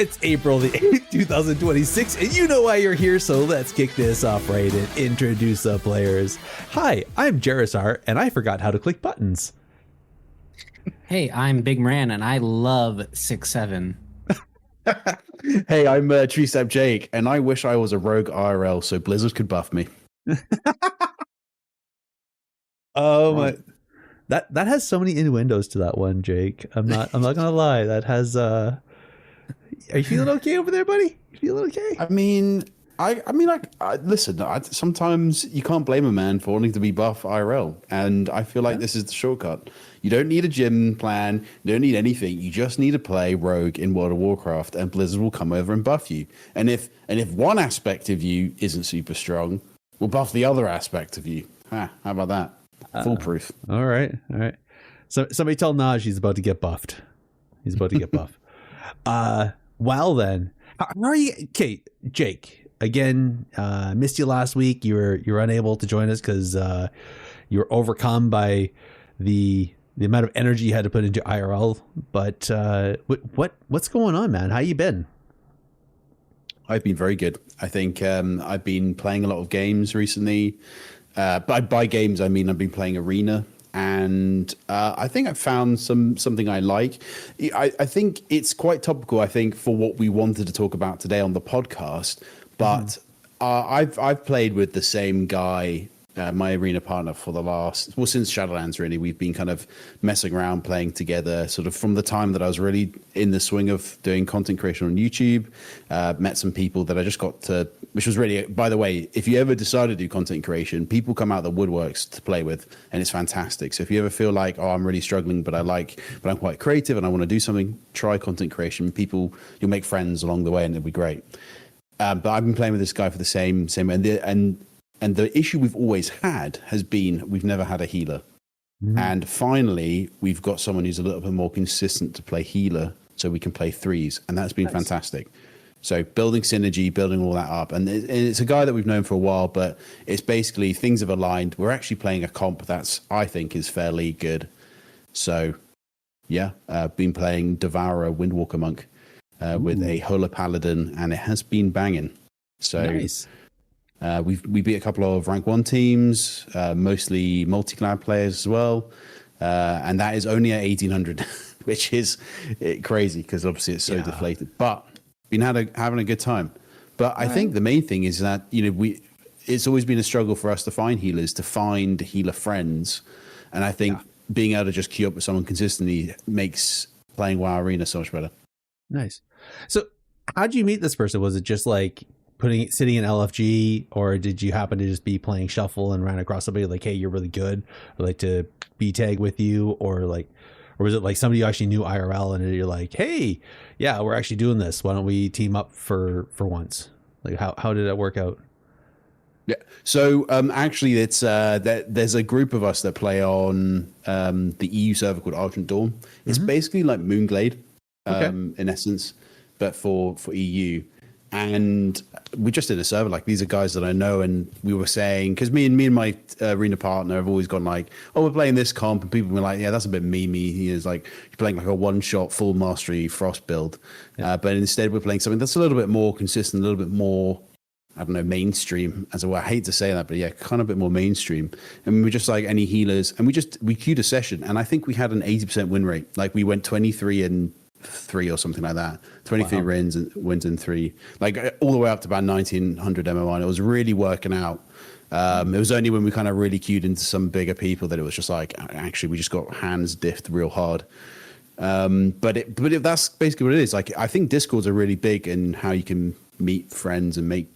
It's April the 8th, 2026, and you know why you're here, so let's kick this off right and introduce the players. Hi, I'm Jarisar, and I forgot how to click buttons. Hey, I'm Big Moran, and I love 6-7. Hey, I'm Tree-Step Jake, and I wish I was a rogue IRL so Blizzard could buff me. Oh my, that has so many innuendos to that one, Jake. I'm not gonna lie. That has are you feeling okay over there, buddy? You feeling okay? I mean, listen. Sometimes you can't blame a man for wanting to be buff IRL, and I feel like this is the shortcut. You don't need a gym plan. You don't need anything. You just need to play Rogue in World of Warcraft, and Blizzard will come over and buff you. And if one aspect of you isn't super strong, we'll buff the other aspect of you. How about that? Foolproof. All right. So somebody tell Naj he's about to get buffed. He's about to get buffed. Well then, how are you? Okay, Jake. Again, missed you last week. You were unable to join us because you were overcome by the amount of energy you had to put into IRL. But what's going on, man? How you been? I've been very good. I think I've been playing a lot of games recently. By games, I mean I've been playing Arena. And I think I've found something I like. I think it's quite topical, I think, for what we wanted to talk about today on the podcast. But I've played with the same guy, my Arena partner, for since Shadowlands, really. We've been kind of messing around, playing together, sort of from the time that I was really in the swing of doing content creation on YouTube. Met some people that I just got to, which was really, by the way, if you ever decide to do content creation, people come out of the woodworks to play with, and it's fantastic. So if you ever feel like, oh, I'm really struggling, but I'm quite creative and I want to do something, try content creation. You'll make friends along the way, and it'll be great. But I've been playing with this guy for the same, and the issue we've always had has been we've never had a healer. And finally, we've got someone who's a little bit more consistent to play healer, so we can play threes, and that's been fantastic. So building synergy, building all that up. And it's a guy that we've known for a while, but it's basically things have aligned. We're actually playing a comp that's, I think, is fairly good. So, yeah, been playing Devourer Windwalker Monk with a Hola Paladin, and it has been banging. So nice. We beat a couple of rank 1 teams, mostly multi-clad players as well. And that is only at 1800, which is crazy because obviously it's so deflated. But been having a good time. But I think the main thing is that, it's always been a struggle for us to find healers, to find healer friends. And I think being able to just queue up with someone consistently makes playing WoW Arena so much better. Nice. So how'd you meet this person? Was it just like sitting in LFG, or did you happen to just be playing shuffle and ran across somebody like, hey, you're really good, I'd like to B tag with you, or was it like somebody you actually knew IRL and you're like, hey, yeah, we're actually doing this, why don't we team up for once? Like how did that work out? Yeah, so actually it's there's a group of us that play on the EU server called Argent Dawn. It's basically like Moonglade in essence, but for EU. And we just did a server, like, these are guys that I know, and we were saying, because me and my Arena partner have always gone like, oh, we're playing this comp, and people were like, yeah, that's a bit memey. He is like, you're playing like a one-shot full mastery Frost build, but instead we're playing something that's a little bit more consistent, a little bit more, I don't know, mainstream, as well. I hate to say that, but yeah, kind of a bit more mainstream. And we were just like, any healers, and we queued a session, and I think we had an 80% win rate. Like, we went 23 and 3 or something like that. 23 wins and 3, like all the way up to about 1900 MMR. And it was really working out. It was only when we kind of really queued into some bigger people that it was just like, actually, we just got hands diffed real hard. But that's basically what it is. Like, I think Discords are really big in how you can meet friends and make,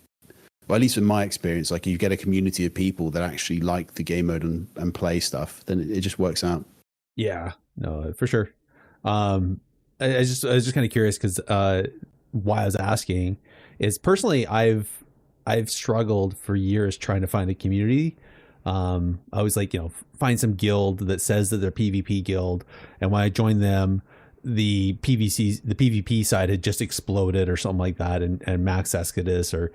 well, at least in my experience, like, you get a community of people that actually like the game mode and play stuff, then it just works out. Yeah, no, for sure. I was just kind of curious because why I was asking is, personally, I've struggled for years trying to find a community. I was like, find some guild that says that they're PvP guild, and when I joined them, the PvP side had just exploded or something like that, and Max Escadus or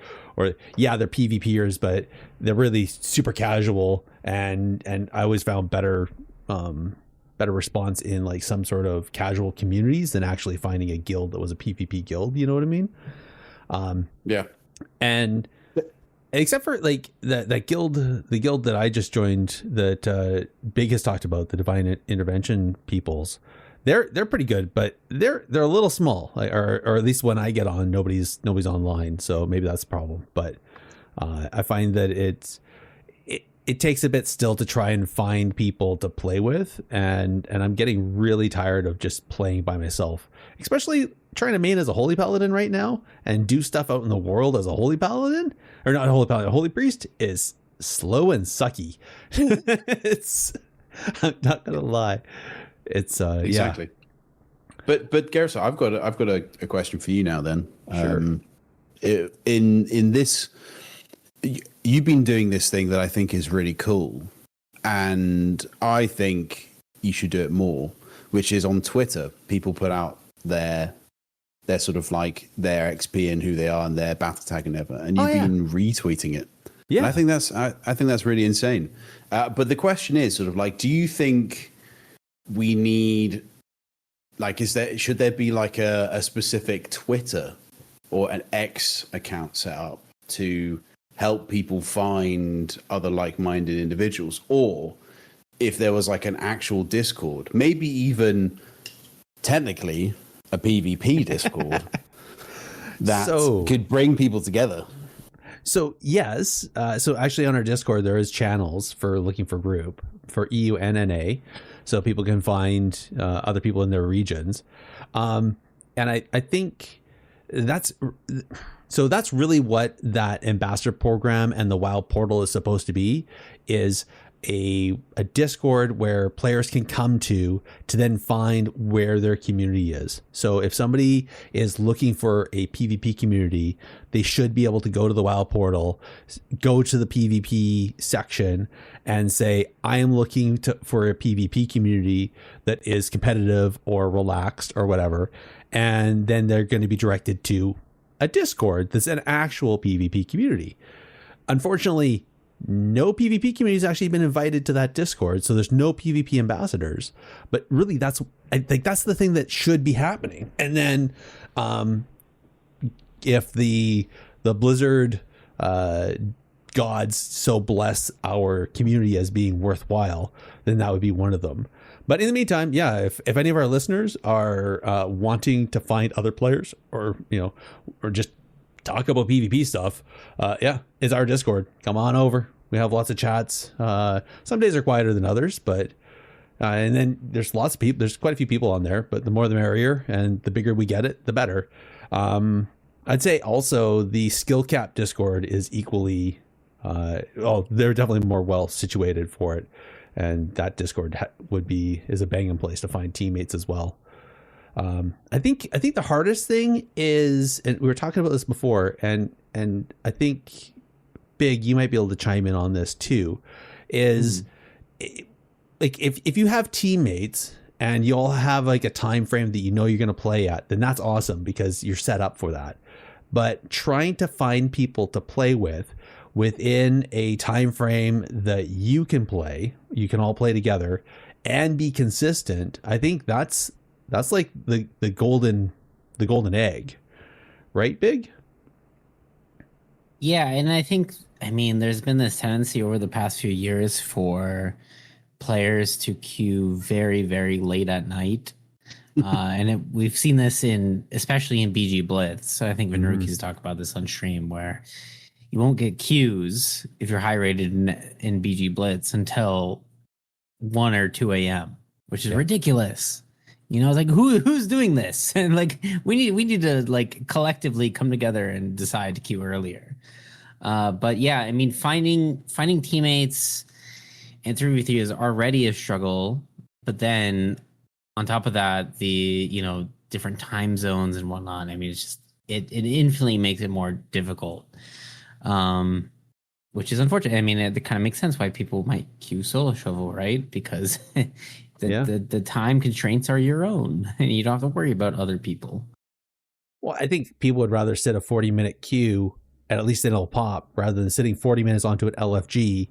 yeah, they're PvPers, but they're really super casual, and I always found better better response in like some sort of casual communities than actually finding a guild that was a PvP guild. You know what I mean? Yeah. And except for like that guild, the guild that I just joined that Big has talked about, the Divine Intervention peoples, they're pretty good, but they're a little small, like, or at least when I get on, nobody's online, so maybe that's the problem. But I find that it takes a bit still to try and find people to play with, and I'm getting really tired of just playing by myself, especially trying to main as a holy paladin right now and do stuff out in the world as a holy paladin, or not a holy paladin, a holy priest, is slow and sucky. I'm not gonna lie, it's exactly. Yeah. But Gareth, I've got a question for you now. Then, sure. In this, you've been doing this thing that I think is really cool, and I think you should do it more. Which is on Twitter, people put out their sort of like their XP and who they are and their battle tag and ever, and you've been retweeting it. Yeah, and I think that's really insane. But the question is sort of like, do you think we need, like, should there be like a specific Twitter or an X account set up to help people find other like-minded individuals, or if there was like an actual Discord, maybe even technically a PvP Discord that could bring people together? So yes, so actually on our Discord there is channels for looking for group for EU and NA, so people can find other people in their regions, and I think that's really what that ambassador program and the WoW portal is supposed to be, is a Discord where players can come to then find where their community is. So if somebody is looking for a PvP community, they should be able to go to the WoW portal, go to the PvP section and say, I am looking for a PvP community that is competitive or relaxed or whatever. And then they're going to be directed to a Discord that's an actual PvP community. Unfortunately, no PvP community has actually been invited to that Discord, so there's no PvP ambassadors. But really, I think that's the thing that should be happening. And then, if the Blizzard gods so bless our community as being worthwhile, then that would be one of them. But in the meantime, yeah, if any of our listeners are wanting to find other players, or or just talk about PvP stuff, it's our Discord. Come on over. We have lots of chats. Some days are quieter than others, but and then there's lots of people. There's quite a few people on there, but the more the merrier, and the bigger we get it, the better. I'd say also the skill cap Discord is equally. They're definitely more well situated for it, and that Discord is a banging place to find teammates as well. I think the hardest thing is, and we were talking about this before, and I think Big, you might be able to chime in on this too, is like if you have teammates and you all have like a time frame that you're going to play at, then that's awesome because you're set up for that. But trying to find people to play with within a time frame that you can all play together and be consistent, I think that's like the golden egg, right, Big? Yeah, and I think, there's been this tendency over the past few years for players to queue very, very late at night. And we've seen this especially in BG Blitz. So I think Venruki's talked about this on stream, where you won't get queues if you're high rated in BG Blitz until 1 or 2 a.m., which is ridiculous. It's like, who's doing this? And like, we need to like collectively come together and decide to queue earlier. But yeah, finding teammates in 3v3 is already a struggle. But then on top of that, the different time zones and whatnot. It's just it infinitely makes it more difficult. Which is unfortunate. It kind of makes sense why people might queue solo shovel, right? Because the time constraints are your own, and you don't have to worry about other people. Well, I think people would rather sit a 40-minute queue, and at least it'll pop, rather than sitting 40 minutes onto an LFG,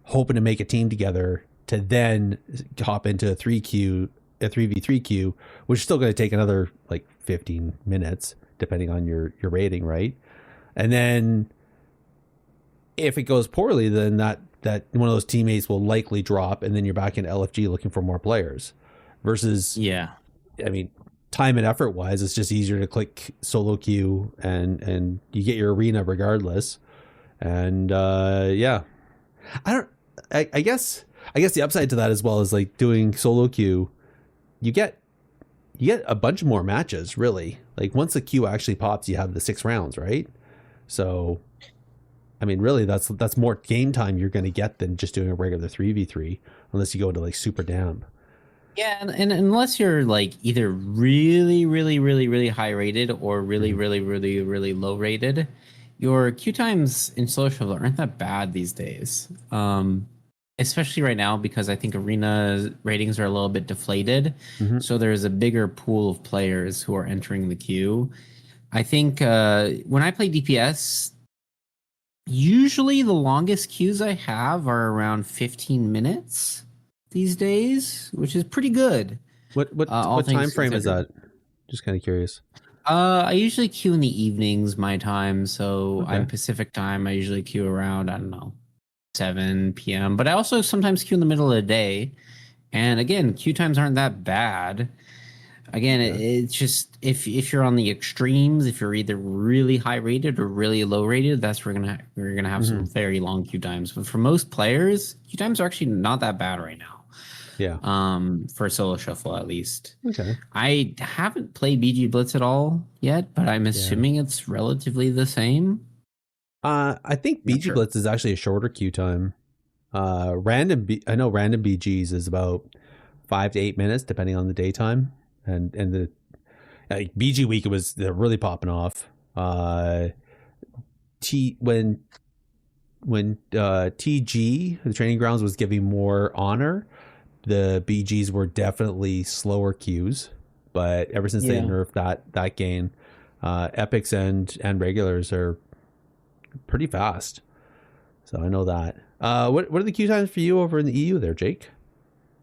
hoping to make a team together to then hop into a 3v3 queue, which is still going to take another like 15 minutes, depending on your rating, right? And then if it goes poorly, then that one of those teammates will likely drop, and then you're back in LFG looking for more players. Versus, I mean, time and effort wise, it's just easier to click solo queue, and you get your arena regardless. And I guess the upside to that as well is like doing solo queue, you get a bunch more matches, really. Like once the queue actually pops, you have the 6 rounds, right? So I mean, really, that's more game time you're going to get than just doing a regular 3v3, unless you go to like super damp. Yeah, and unless you're like either really, really, really, really high rated or really, really, really, really low rated, your queue times in solo shuffle aren't that bad these days. Especially right now, because I think arena ratings are a little bit deflated. So there's a bigger pool of players who are entering the queue. I think when I play DPS, usually the longest queues I have are around 15 minutes these days, which is pretty good. What time frame is that? Just kind of curious. I usually queue in the evenings, my time. So I'm Pacific time. I usually queue around, I don't know, 7 p.m. But I also sometimes queue in the middle of the day. And again, queue times aren't that bad. Again, it's just if you're on the extremes, if you're either really high rated or really low rated, that's where we're gonna have some very long queue times. But for most players, queue times are actually not that bad right now. Yeah. For solo shuffle at least. Okay. I haven't played BG Blitz at all yet, but I'm assuming it's relatively the same. I think BG Blitz is actually a shorter queue time. I know random BGs is about 5 to 8 minutes depending on the daytime, and the BG week they're really popping off. When TG, the training grounds, was giving more honor, the BGs were definitely slower queues. But ever since they nerfed that game, epics and regulars are pretty fast. So I know that. What are the queue times for you over in the EU there, Jake?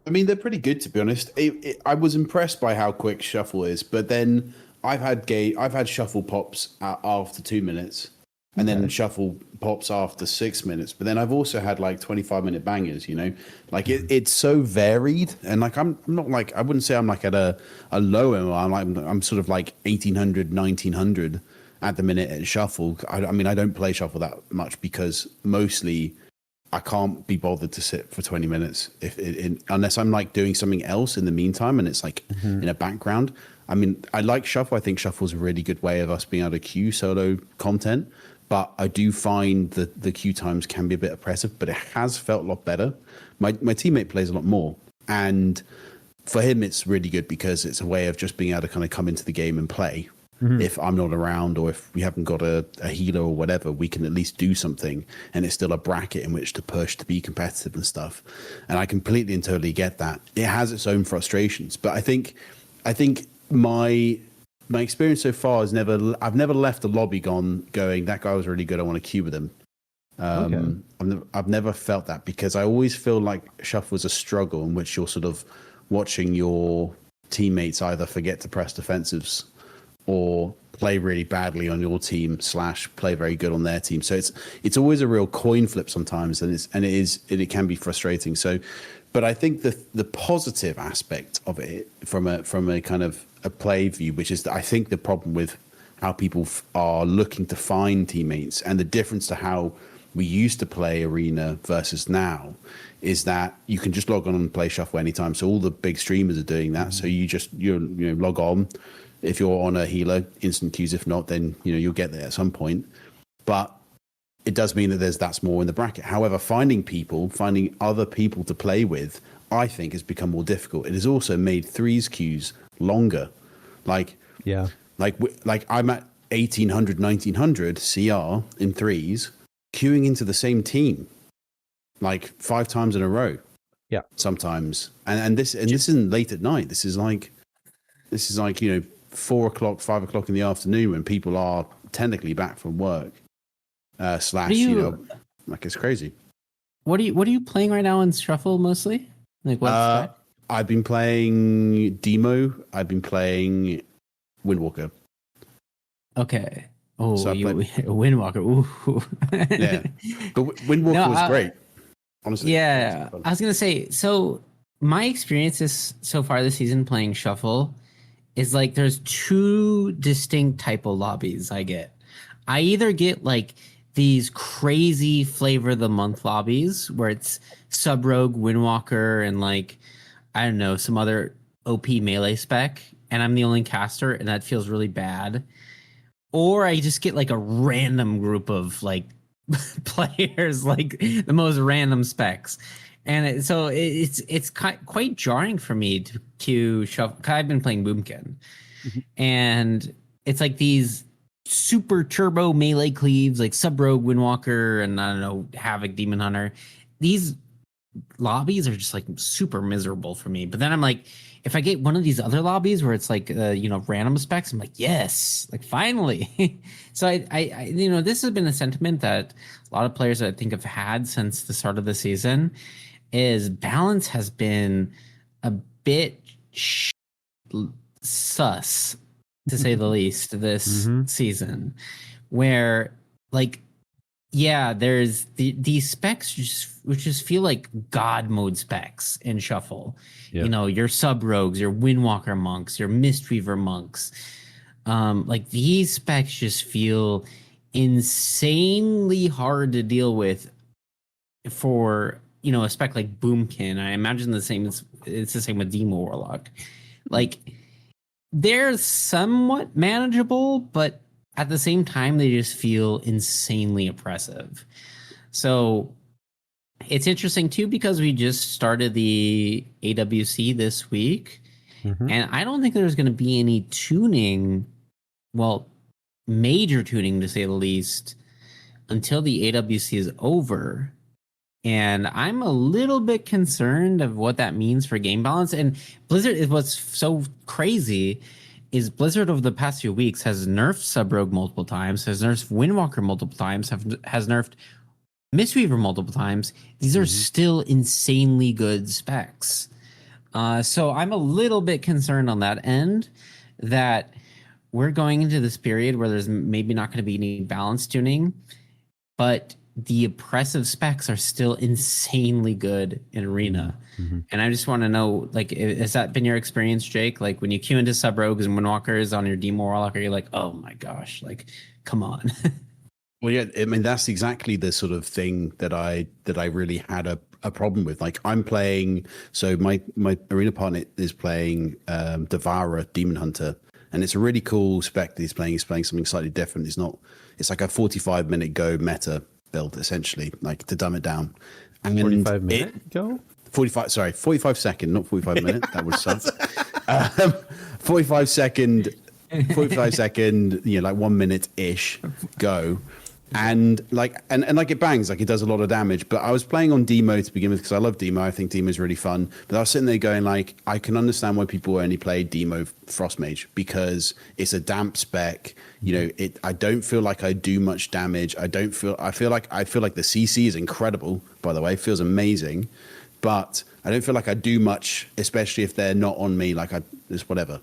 I mean, they're pretty good, to be honest. I was impressed by how quick shuffle is, but then I've had shuffle pops after 2 minutes, and then shuffle pops after 6 minutes. But then I've also had like 25-minute bangers. Like it's so varied, and like I'm not like, I wouldn't say I'm like at a low end. I'm sort of like 1800, 1900 at the minute at shuffle. I mean, I don't play shuffle that much because mostly I can't be bothered to sit for 20 minutes unless I'm like doing something else in the meantime, and it's like in a background. I mean, I like shuffle. I think shuffle is a really good way of us being able to queue solo content, but I do find that the queue times can be a bit oppressive, but it has felt a lot better. My teammate plays a lot more, and for him, it's really good because it's a way of just being able to kind of come into the game and play. If I'm not around, or if we haven't got a healer or whatever, we can at least do something, and it's still a bracket in which to push to be competitive and stuff. And I completely and totally get that. It has its own frustrations, but I think my experience so far is I've never left the lobby going, that guy was really good, I want to queue with him. I've never felt that, because I always feel like shuffle is a struggle in which you're sort of watching your teammates either forget to press defensives or play really badly on your team / play very good on their team. So it's always a real coin flip sometimes, and it can be frustrating. So, but I think the positive aspect of it from a kind of a play view, which is that I think the problem with how people are looking to find teammates and the difference to how we used to play arena versus now, is that you can just log on and play shuffle anytime. So all the big streamers are doing that. So you log on. If you're on a healer, instant queues. If not, then you'll get there at some point. But it does mean that that's more in the bracket. However, finding other people to play with, I think, has become more difficult. It has also made threes queues longer. Like I'm at 1800, 1900 CR in threes, queuing into the same team like 5 times in a row. Yeah, sometimes, and this isn't late at night. This is like 4 o'clock, 5 o'clock in the afternoon when people are technically back from work. Like it's crazy. What are you playing right now in shuffle mostly? Like what spec? I've been playing Demo. I've been playing Windwalker. Okay. Oh, So I you played, Windwalker. Ooh. yeah, but Windwalker No, was great. Honestly, yeah, I was gonna say. So my experiences so far this season playing Shuffle is like there's two distinct type of lobbies I get. I either get like these crazy flavor of the month lobbies where it's Sub Rogue, Windwalker, and like I don't know some other OP melee spec, and I'm the only caster, and that feels really bad. Or I just get like a random group of like players, like the most random specs, and it's quite jarring for me to shuffle. 'Cause I've been playing Boomkin, Mhm. and it's like these super turbo melee cleaves, like Sub Rogue, Windwalker, and I don't know Havoc, Demon Hunter. These lobbies are just like super miserable for me. But then I'm like, if I get one of these other lobbies where it's like random specs, I'm like, yes, like finally. So this has been a sentiment that a lot of players I think have had since the start of the season is balance has been a bit sus to say the least this Mhm. season, where like yeah, there's these specs which just feel like god mode specs in Shuffle. Yeah. You know, your sub rogues, your Windwalker monks, your Mistweaver monks. Like these specs just feel insanely hard to deal with for a spec like Boomkin. I imagine it's the same with Demo Warlock. Like they're somewhat manageable, but at the same time, they just feel insanely oppressive. So it's interesting too because we just started the AWC this week, Mhm. and I don't think there's going to be any tuning, well, major tuning to say the least, until the AWC is over. And I'm a little bit concerned of what that means for game balance. And Blizzard is what's so crazy is Blizzard over the past few weeks has nerfed Sub Rogue multiple times, has nerfed Windwalker multiple times, has nerfed Mistweaver multiple times. These are Mhm. still insanely good specs. So I'm a little bit concerned on that end that we're going into this period where there's maybe not going to be any balance tuning, but the oppressive specs are still insanely good in Arena. Mhm. And I just want to know, like, has that been your experience, Jake? Like, when you queue into Sub Rogues and Windwalkers on your Demo Warlock, are you like, oh my gosh, like, come on? Well, yeah, I mean that's exactly the sort of thing that I really had a problem with. Like I'm playing, so my arena partner is playing Devourer Demon Hunter, and it's a really cool spec that he's playing. He's playing something slightly different. It's like a 45-minute go meta build essentially, like to dumb it down. And 45-minute go? 45 second, not 45 minute. That would suck. 45 second, 45 second, like 1 minute ish go. And like it bangs, like it does a lot of damage. But I was playing on Demo to begin with because I love Demo. I think Demo is really fun. But I was sitting there going like, I can understand why people only play Demo Frostmage because it's a damp spec. I don't feel like I do much damage. I feel like the CC is incredible. By the way, it feels amazing, but I don't feel like I do much, especially if they're not on me. Like it's whatever.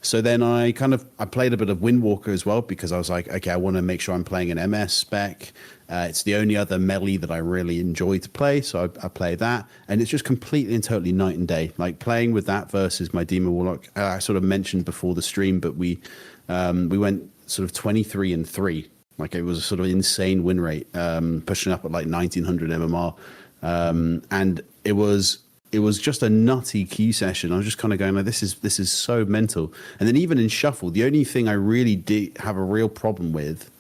So then I played a bit of Windwalker as well because I was like, okay, I want to make sure I'm playing an MS spec. It's the only other melee that I really enjoy to play, so I play that, and it's just completely and totally night and day. Like playing with that versus my Demon Warlock. I sort of mentioned before the stream, but we went sort of 23-3. Like it was a sort of insane win rate, pushing up at like 1900 MMR, and it was just a nutty queue session. I was just kind of going like, this is so mental. And then even in Shuffle, the only thing I really did have a real problem with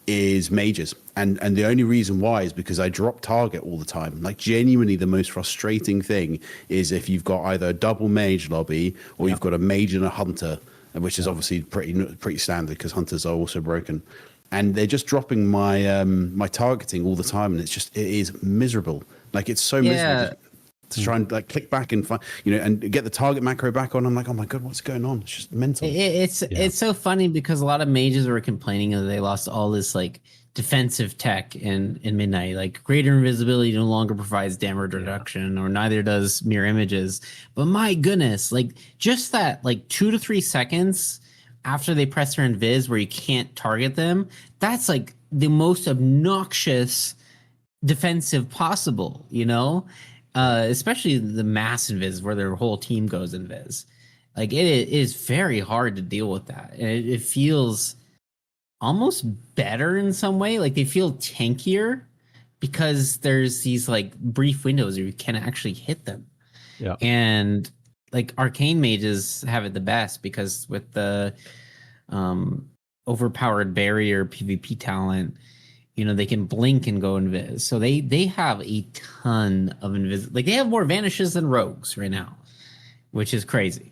is mages. And the only reason why is because I drop target all the time. Like genuinely the most frustrating thing is if you've got either a double mage lobby or you've got a mage and a hunter, which is obviously pretty standard because hunters are also broken. And they're just dropping my my targeting all the time, and it is miserable. Like it's so miserable to try and like click back and find, and get the target macro back on. I'm like, oh my god, what's going on? It's just mental. It's so funny because a lot of mages were complaining that they lost all this like defensive tech in Midnight, like greater invisibility no longer provides damage reduction, or neither does mirror images. But my goodness, like just that like 2 to 3 seconds after they press their invis where you can't target them, that's like the most obnoxious defensive possible, you know? Especially the mass invis where their whole team goes invis. Like it is very hard to deal with that. And it feels almost better in some way. Like they feel tankier because there's these like brief windows where you can actually hit them. Yeah. And like arcane mages have it the best because with the overpowered barrier PvP talent, you know, they can blink and go invis. So they have a ton of invis. Like they have more vanishes than rogues right now, which is crazy.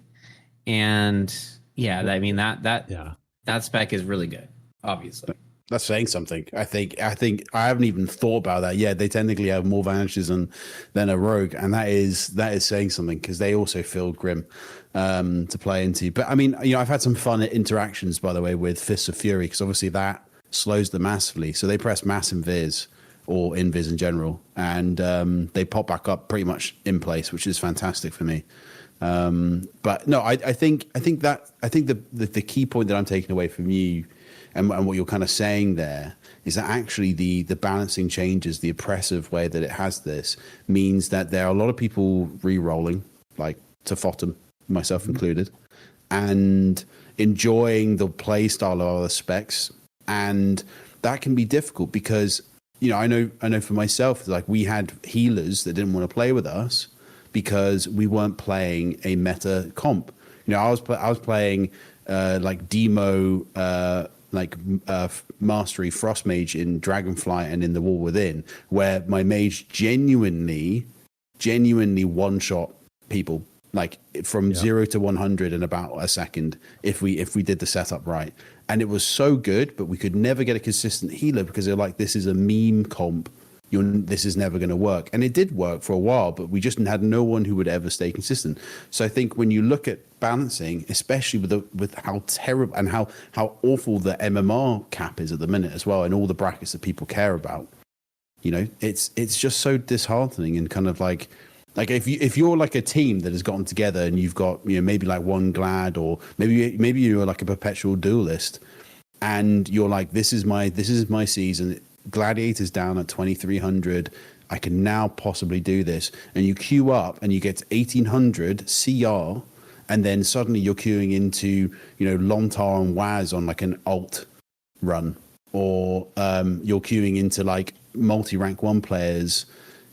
And yeah, I mean that spec is really good. Obviously, that's saying something. I think I haven't even thought about that. Yeah, they technically have more vanishes than a rogue, and that is saying something because they also feel grim to play into. But I mean, you know, I've had some fun interactions, by the way, with Fists of Fury because obviously that slows them massively. So they press mass invis or invis in general, and they pop back up pretty much in place, which is fantastic for me. But no, I think the key point that I'm taking away from you and what you're kind of saying there is that actually the balancing changes, the oppressive way that it has this means that there are a lot of people re-rolling, like to Fotum, myself included, and enjoying the play style of other specs. And that can be difficult because, you know, I know for myself, like we had healers that didn't want to play with us because we weren't playing a meta comp. You know, I was playing like demo mastery frost mage in Dragonflight and in the Wall Within, where my mage genuinely one shot people like from 0 to 100 in about a second if we did the setup right. And it was so good, but we could never get a consistent healer because they're like, this is a meme comp. This is never going to work. And it did work for a while, but we just had no one who would ever stay consistent. So I think when you look at balancing, especially with how terrible and how awful the MMR cap is at the minute as well, and all the brackets that people care about, you know, it's just so disheartening and kind of like if you're like a team that has gotten together and you've got, you know, maybe like one Glad or maybe you're like a perpetual duelist and you're like, this is my season. Gladiator's down at 2300. I can now possibly do this. And you queue up and you get to 1800 CR, and then suddenly you're queuing into, you know, Lontar and Waz on like an alt run, or you're queuing into like multi-rank 1 players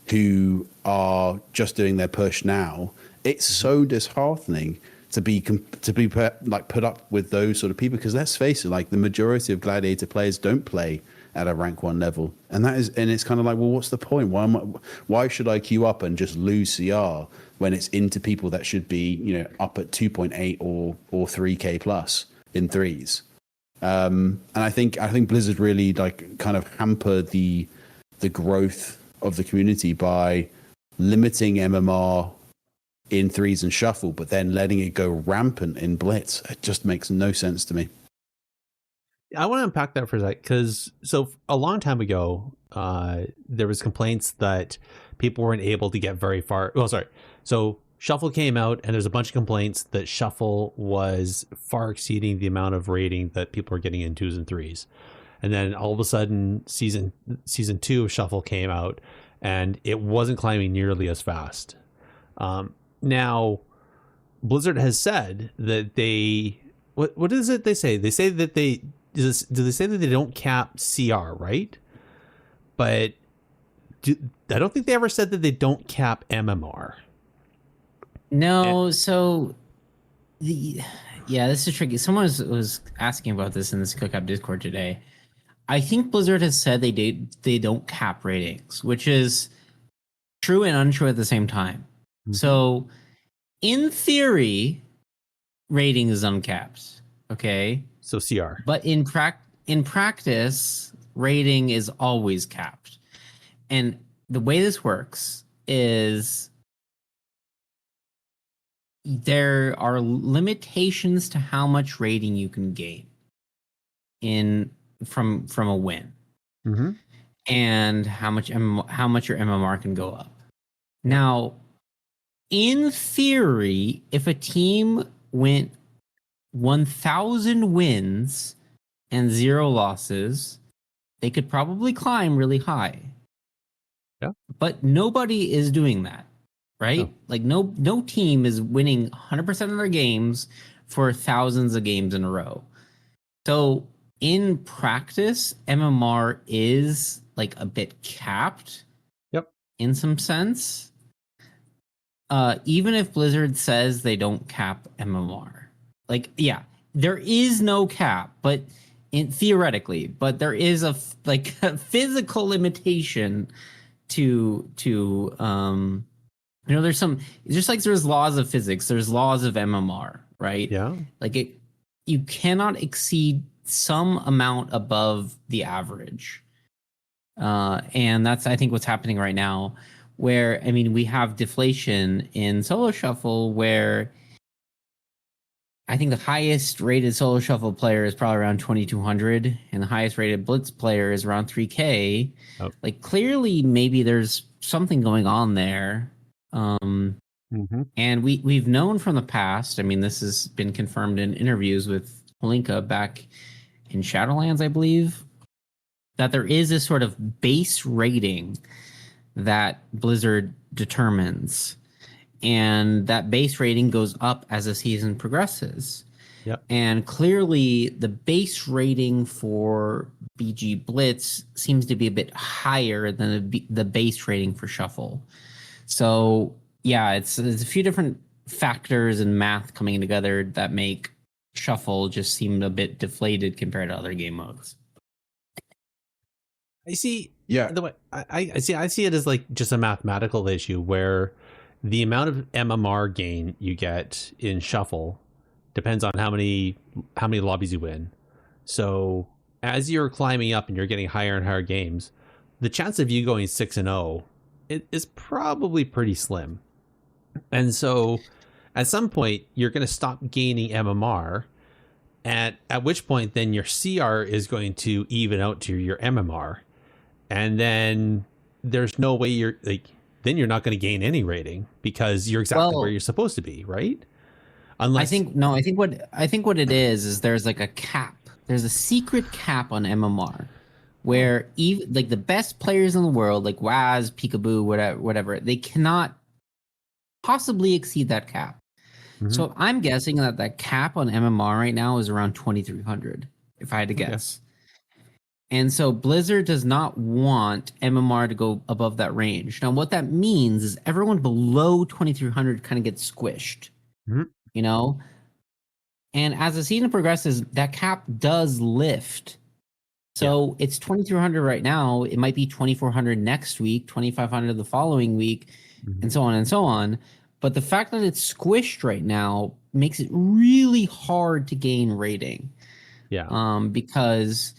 who are just doing their push now. It's so disheartening to be put up with those sort of people, because let's face it, like the majority of Gladiator players don't play at a rank 1 level, and it's kind of like, well, what's the point? Why should I queue up and just lose CR when it's into people that should be, you know, up at 2.8 or 3k plus in threes? And I think Blizzard really like kind of hampered the growth of the community by limiting MMR in threes and shuffle, but then letting it go rampant in blitz. It just makes no sense to me. I want to unpack that for a sec, because so a long time ago, there was complaints that people weren't able to get very far. Well, sorry. So Shuffle came out, and there's a bunch of complaints that Shuffle was far exceeding the amount of rating that people were getting in 2s and 3s. And then all of a sudden, season 2 of Shuffle came out, and it wasn't climbing nearly as fast. Now, Blizzard has said that they what is it they say? They say that do they say that they don't cap CR, right? But I don't think they ever said that they don't cap MMR. No, so this is tricky. Someone was asking about this in this CookUp Discord today. I think Blizzard has said they don't cap ratings, which is true and untrue at the same time. Mm-hmm. So, in theory, rating is uncapped. Okay. So CR. But in practice, rating is always capped. And the way this works is there are limitations to how much rating you can gain from a win. Mm-hmm. and how much your MMR can go up. Now, in theory, if a team went 1,000 wins and 0 losses, they could probably climb really high. Yeah. But nobody is doing that, right? No. Like no team is winning 100% of their games for thousands of games in a row. So in practice, MMR is like a bit capped. Yep. In some sense. Even if Blizzard says they don't cap MMR. Like, yeah, there is no cap, but theoretically, but there is a physical limitation to there's some, just like there's laws of physics, there's laws of MMR, right? Yeah. Like you cannot exceed some amount above the average. And that's, I think, what's happening right now, where, I mean, we have deflation in Solo Shuffle, where I think the highest rated Solo Shuffle player is probably around 2,200, and the highest rated Blitz player is around 3K. Oh. Like, clearly, maybe there's something going on there. And we've known from the past, I mean, this has been confirmed in interviews with Holinka back in Shadowlands, I believe, that there is this sort of base rating that Blizzard determines. And that base rating goes up as the season progresses. Yep. And clearly the base rating for BG Blitz seems to be a bit higher than the base rating for Shuffle. So yeah, it's a few different factors and math coming together that make Shuffle just seem a bit deflated compared to other game modes. I see. Yeah. The way I see it as like just a mathematical issue where the amount of MMR gain you get in Shuffle depends on how many lobbies you win. So as you're climbing up and you're getting higher and higher games, the chance of you going 6-0 is probably pretty slim. And so at some point you're going to stop gaining MMR, at which point then your CR is going to even out to your MMR. And then there's no way then you're not going to gain any rating because you're exactly where you're supposed to be, right? Unless I think what it is there's like a cap. There's a secret cap on MMR where even like the best players in the world, like Waz, Peekaboo, whatever, they cannot possibly exceed that cap. Mm-hmm. So I'm guessing that cap on MMR right now is around 2,300, if I had to guess. And so Blizzard does not want MMR to go above that range. Now, what that means is everyone below 2,300 kind of gets squished, you know? And as the season progresses, that cap does lift. So it's 2,300 right now. It might be 2,400 next week, 2,500 the following week, and so on and so on. But the fact that it's squished right now makes it really hard to gain rating. Yeah. Because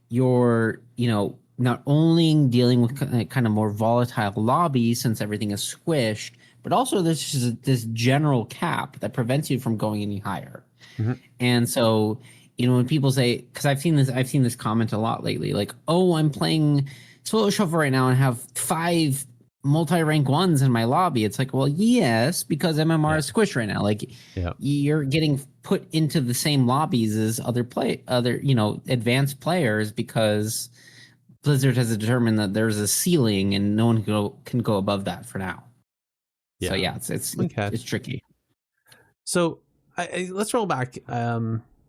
you're, not only dealing with kind of more volatile lobbies since everything is squished, but also there's just this general cap that prevents you from going any higher. And so, when people say, because I've seen this comment a lot lately, like, oh, I'm playing Solo Shuffle right now and have 5 multi-rank 1s in my lobby. It's like, well, yes, because MMR is squished right now. Like, you're getting put into the same lobbies as other advanced players because Blizzard has determined that there's a ceiling and no one can go above that for now. So it's tricky. So let's roll back.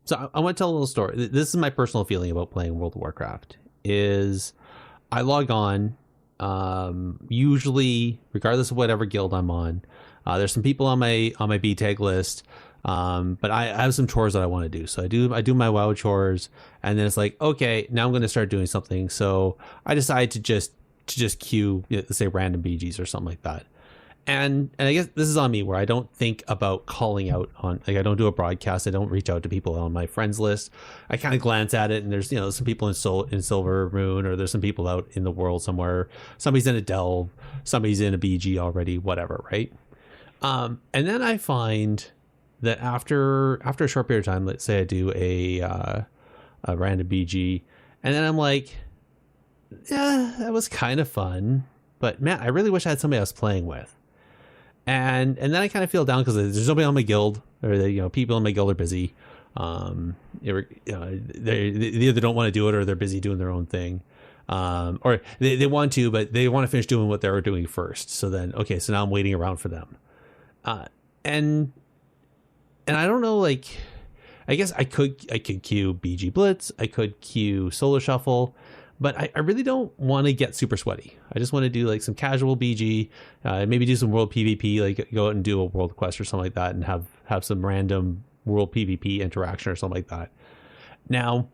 So I want to tell a little story. This is my personal feeling about playing World of Warcraft. Is I log on. Usually, regardless of whatever guild I'm on, there's some people on my B tag list, but I have some chores that I want to do. So I do my WoW chores, and then it's like, okay, now I'm going to start doing something. So I decide to just queue, let's say, random BGs or something like that. And I guess this is on me where I don't think about calling out on, like, I don't do a broadcast. I don't reach out to people on my friends list. I kind of glance at it and there's, some people in Silver Moon, or there's some people out in the world somewhere. Somebody's in a Delve, somebody's in a BG already, whatever. Right. And then I find that after a short period of time, let's say I do a random BG, and then I'm like, yeah, that was kind of fun. But man, I really wish I had somebody I was playing with. And then I kind of feel down because there's nobody on my guild, or people in my guild are busy. They either don't want to do it or they're busy doing their own thing. Or they want to, but they want to finish doing what they were doing first. So then, okay, so now I'm waiting around for them. And I don't know, like, I guess I could queue BG Blitz, I could queue Solo Shuffle, but I really don't want to get super sweaty. I just want to do like some casual BG, maybe do some world PvP, like go out and do a world quest or something like that, and have some random world PvP interaction or something like that. Now,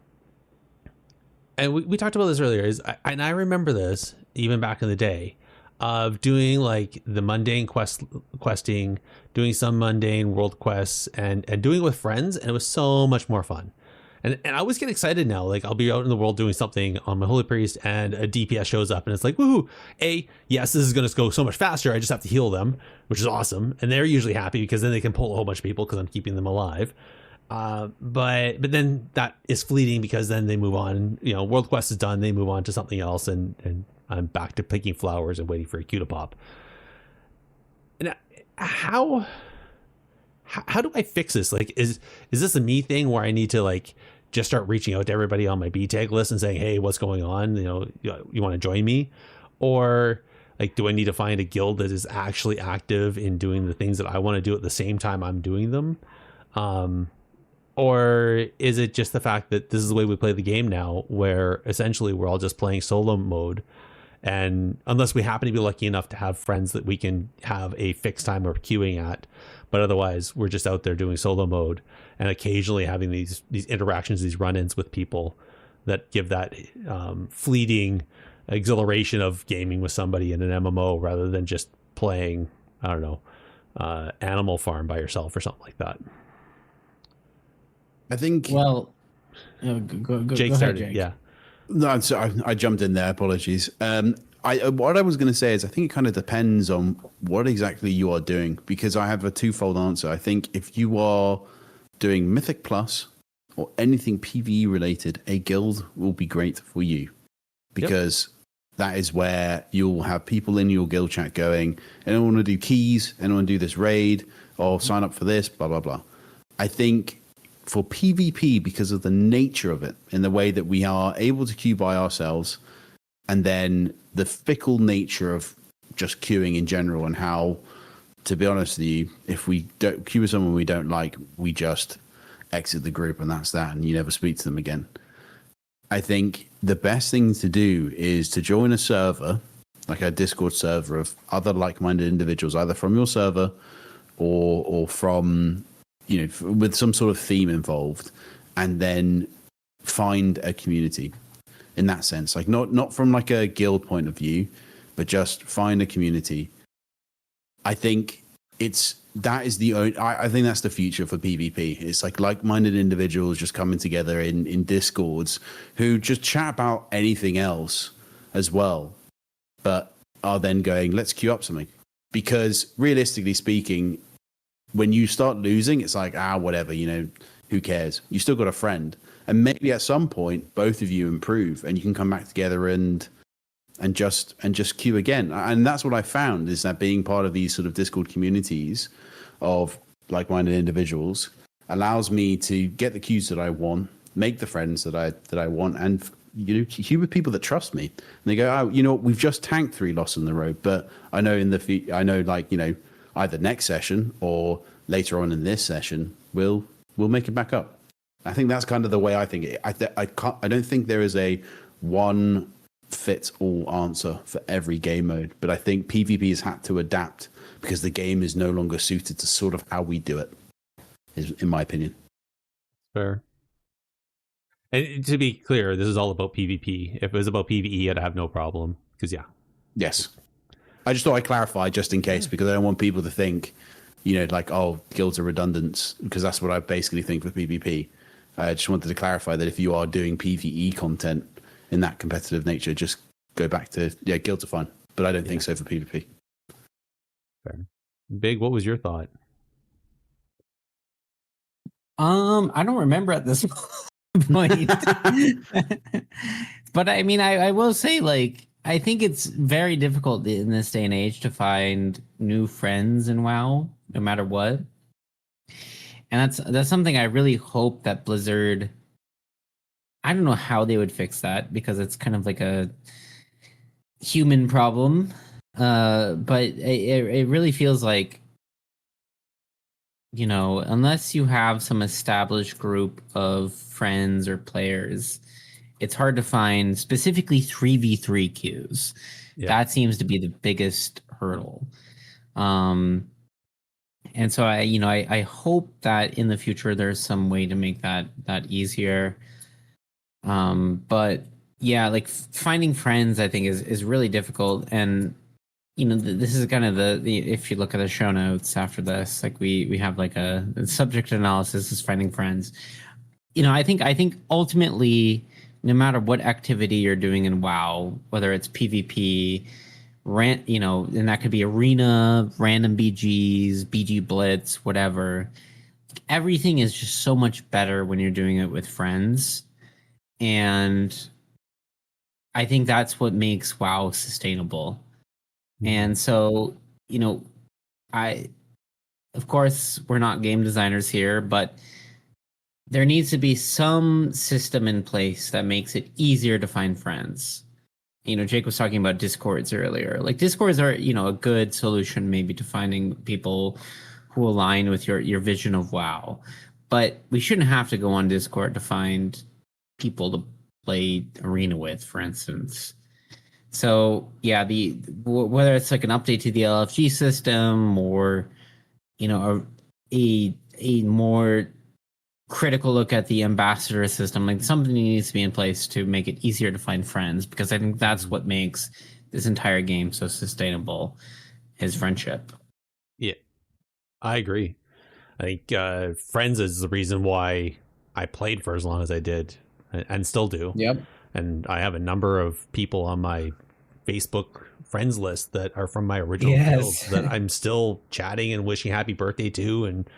and we talked about this earlier, and I remember this even back in the day of doing like the mundane questing, doing some mundane world quests, and doing it with friends, and it was so much more fun. And I always get excited now. Like I'll be out in the world doing something on my Holy Priest, and a DPS shows up, and it's like, woohoo! Yes, this is going to go so much faster. I just have to heal them, which is awesome, and they're usually happy because then they can pull a whole bunch of people because I'm keeping them alive. But then that is fleeting because then they move on. World quest is done. They move on to something else, and I'm back to picking flowers and waiting for a Q to pop. And how do I fix this? Like, is this a me thing where I need to like just start reaching out to everybody on my B tag list and saying, hey, what's going on? You want to join me? Or like, do I need to find a guild that is actually active in doing the things that I want to do at the same time I'm doing them? Or is it just the fact that this is the way we play the game now, where essentially we're all just playing solo mode, and unless we happen to be lucky enough to have friends that we can have a fixed time of queuing at, but otherwise we're just out there doing solo mode and occasionally having these interactions, these run-ins with people that give that fleeting exhilaration of gaming with somebody in an MMO rather than just playing, I don't know, Animal Farm by yourself or something like that. I think. Well, Jake go started. ahead, Jake. Yeah. No, I jumped in there. Apologies. What I was going to say is I think it kind of depends on what exactly you are doing, because I have a twofold answer. I think if you are doing Mythic Plus or anything PvE related, a guild will be great for you, because that is where you'll have people in your guild chat going, anyone want to do keys, anyone do this raid, or sign up for this, blah, blah, blah. I think for PvP, because of the nature of it, in the way that we are able to queue by ourselves, and then the fickle nature of just queuing in general, and how, to be honest with you, if we don't queue with someone we don't like, we just exit the group and that's that, and you never speak to them again. I think the best thing to do is to join a server, like a Discord server of other like-minded individuals, either from your server or from, with some sort of theme involved, and then find a community in that sense. Like not from like a guild point of view, but just find a community. I think that is the only, I think that's the future for PvP. It's like-minded individuals just coming together in Discords who just chat about anything else as well, but are then going, let's queue up something. Because realistically speaking, when you start losing, it's like, whatever, who cares? You still got a friend. And maybe at some point, both of you improve and you can come back together and just queue again. And that's what I found, is that being part of these sort of Discord communities of like-minded individuals allows me to get the queues that I want, make the friends that I want, and queue with people that trust me. And they go, we've just tanked 3 losses in the road, but I know either next session or later on in this session, we'll make it back up. I think that's kind of the way I think it. I don't think there is a one fits all answer for every game mode, but I think PvP has had to adapt because the game is no longer suited to sort of how we do it, is in my opinion. Fair. And to be clear, this is all about PvP. If it was about PvE, I'd have no problem, because Yes. I just thought I'd clarify just in case, because I don't want people to think, guilds are redundant, because that's what I basically think for PvP. I just wanted to clarify that if you are doing PvE content in that competitive nature, just go back to, guilds are fine, but I don't think so for PvP. Fair. Big, what was your thought? I don't remember at this point. But I mean, I will say, like, I think it's very difficult in this day and age to find new friends in WoW, no matter what. And that's something I really hope that Blizzard. I don't know how they would fix that because it's kind of like a human problem. But it really feels like, unless you have some established group of friends or players, it's hard to find specifically 3v3 queues. Yeah. That seems to be the biggest hurdle. And so I hope that in the future there's some way to make that easier. But yeah, like finding friends, I think is really difficult. And this is kind of the if you look at the show notes after this, like we have like a subject analysis is finding friends. I think ultimately, no matter what activity you're doing in WoW, whether it's PvP, and that could be arena, random BGs, BG Blitz, whatever. Everything is just so much better when you're doing it with friends. And I think that's what makes WoW sustainable. And so, of course, we're not game designers here, but there needs to be some system in place that makes it easier to find friends. Jake was talking about Discords earlier. Like Discords are, a good solution maybe to finding people who align with your vision of WoW. But we shouldn't have to go on Discord to find people to play arena with, for instance. So yeah, whether it's like an update to the LFG system or a more critical look at the ambassador system, like something needs to be in place to make it easier to find friends, because I think that's what makes this entire game so sustainable, is friendship. Yeah, I agree. I think friends is the reason why I played for as long as I did and still do. Yep. And I have a number of people on my Facebook friends list that are from my original guilds that I'm still chatting and wishing happy birthday to and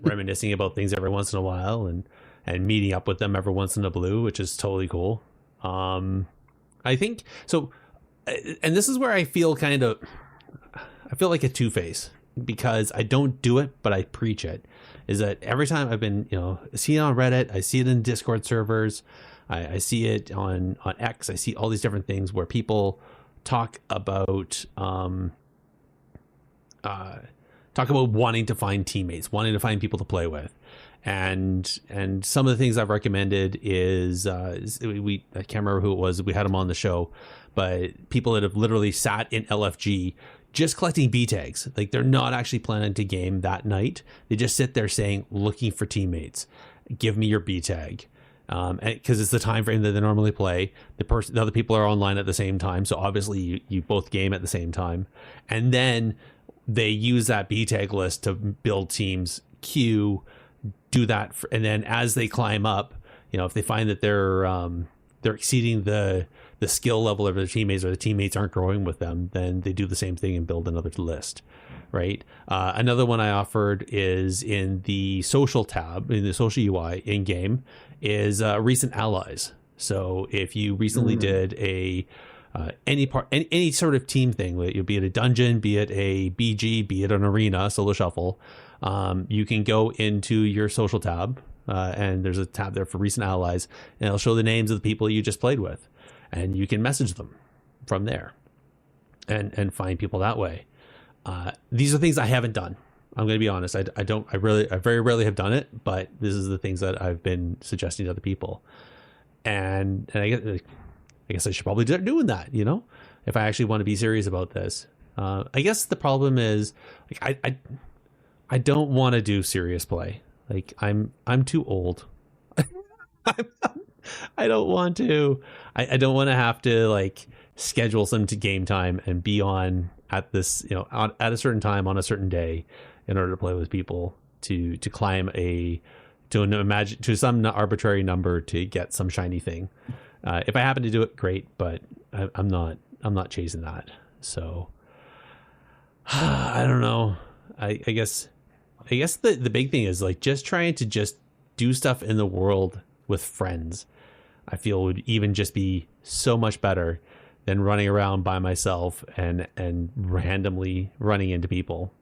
reminiscing about things every once in a while and meeting up with them every once in a blue, which is totally cool. I think so. And this is where I feel like a two-face, because I don't do it, but I preach it. Is that every time I've been, see it on Reddit, I see it in Discord servers, I see it on X, I see all these different things where people talk about wanting to find teammates, wanting to find people to play with. And some of the things I've recommended is I can't remember who it was, we had them on the show, but people that have literally sat in LFG just collecting B tags. Like they're not actually planning to game that night. They just sit there saying, looking for teammates. Give me your B tag. Because it's the time frame that they normally play. The other people are online at the same time, so obviously you both game at the same time. And then they use that B tag list to build teams, queue, do that, and then as they climb up, if they find that they're exceeding the skill level of their teammates, or the teammates aren't growing with them, then they do the same thing and build another list, right? Another one I offered is in the social tab, in the social UI in game, is recent allies. So if you recently did any sort of team thing, be it a dungeon, be it a BG, be it an arena, solo shuffle, you can go into your social tab, and there's a tab there for recent allies, and it'll show the names of the people you just played with, and you can message them from there and find people that way. These are things I haven't done. I'm going to be honest. I very rarely have done it, but this is the things that I've been suggesting to other people. And I guess I should probably start doing that, if I actually want to be serious about this. I guess the problem is, like, I don't want to do serious play. Like I'm too old. I don't want to. I don't want to have to like schedule some to game time and be on at this, at a certain time on a certain day in order to play with people to climb to some arbitrary number to get some shiny thing. If I happen to do it, great, but I'm not chasing that. So I don't know. I guess the big thing is like just trying to just do stuff in the world with friends. I feel would even just be so much better than running around by myself and randomly running into people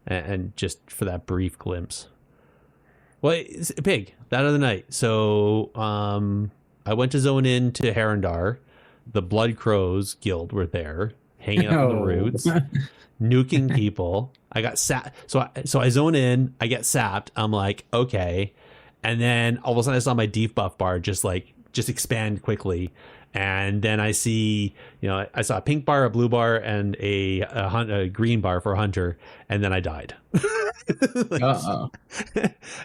and just for that brief glimpse. Well, it's big that other night. So I went to zone in to Herondar. The Blood Crows Guild were there, hanging up in the roots, nuking people. I got sapped. So I zone in. I get sapped. I'm like, okay. And then all of a sudden I saw my debuff bar just expand quickly. And then I see, I saw a pink bar, a blue bar, and a green bar for a hunter. And then I died.